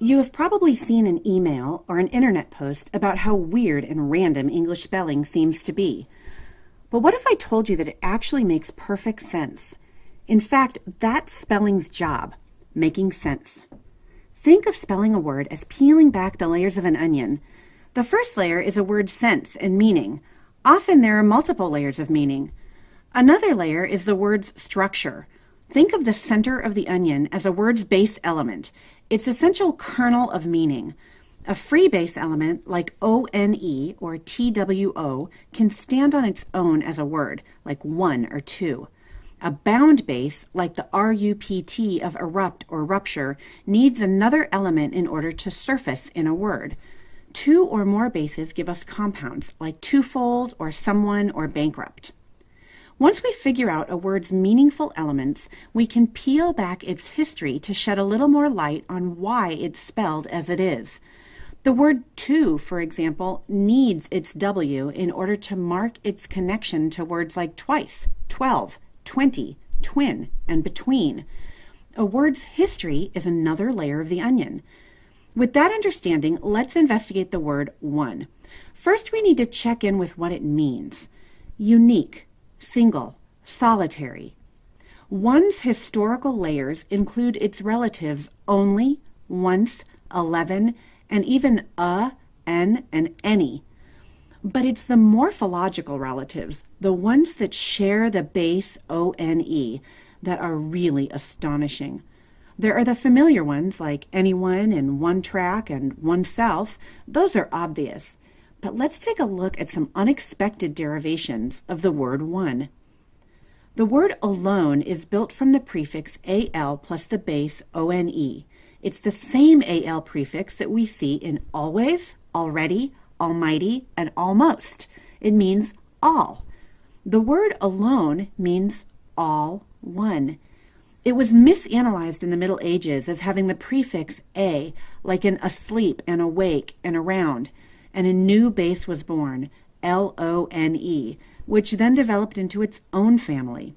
You have probably seen an email or an internet post about how weird and random English spelling seems to be. But what if I told you that it actually makes perfect sense? In fact, that's spelling's job, making sense. Think of spelling a word as peeling back the layers of an onion. The first layer is a word's sense and meaning. Often there are multiple layers of meaning. Another layer is the word's structure. Think of the center of the onion as a word's base element, its essential kernel of meaning. A free base element like O-N-E or T-W-O can stand on its own as a word, like one or two. A bound base, like the R-U-P-T of erupt or rupture, needs another element in order to surface in a word. Two or more bases give us compounds, like twofold or someone or bankrupt. Once we figure out a word's meaningful elements, we can peel back its history to shed a little more light on why it's spelled as it is. The word to, for example, needs its W in order to mark its connection to words like twice, 12, 20, twin, and between. A word's history is another layer of the onion. With that understanding, let's investigate the word one. First, we need to check in with what it means. Unique, single, solitary. One's historical layers include its relatives only, once, 11, and even n, and any. But it's the morphological relatives, the ones that share the base O-N-E, that are really astonishing. There are the familiar ones like anyone and one track and oneself. Those are obvious. But let's take a look at some unexpected derivations of the word one. The word alone is built from the prefix al plus the base one. It's the same al prefix that we see in always, already, almighty, and almost. It means all. The word alone means all one. It was misanalyzed in the Middle Ages as having the prefix a, like in asleep and awake and around, and a new base was born, L-O-N-E, which then developed into its own family.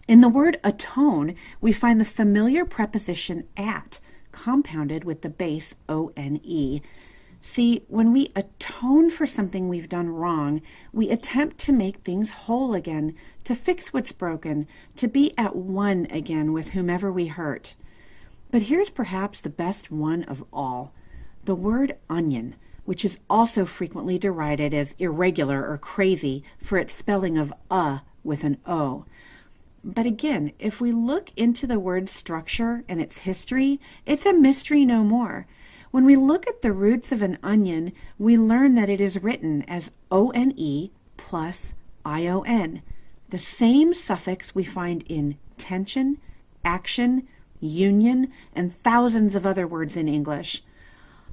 In the word atone, we find the familiar preposition at, compounded with the base O-N-E. See, when we atone for something we've done wrong, we attempt to make things whole again, to fix what's broken, to be at one again with whomever we hurt. But here's perhaps the best one of all, the word onion, which is also frequently derided as irregular or crazy for its spelling of with an O. But again, if we look into the word's structure and its history, it's a mystery no more. When we look at the roots of an onion, we learn that it is written as O-N-E plus I-O-N, the same suffix we find in tension, action, union, and thousands of other words in English.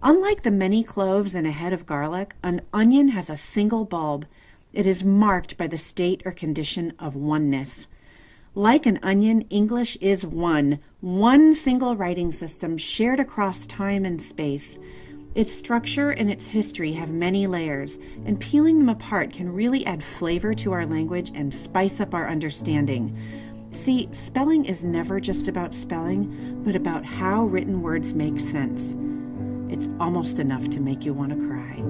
Unlike the many cloves and a head of garlic, an onion has a single bulb. It is marked by the state or condition of oneness. Like an onion, English is one single writing system shared across time and space. Its structure and its history have many layers, and peeling them apart can really add flavor to our language and spice up our understanding. See, spelling is never just about spelling, but about how written words make sense. It's almost enough to make you want to cry.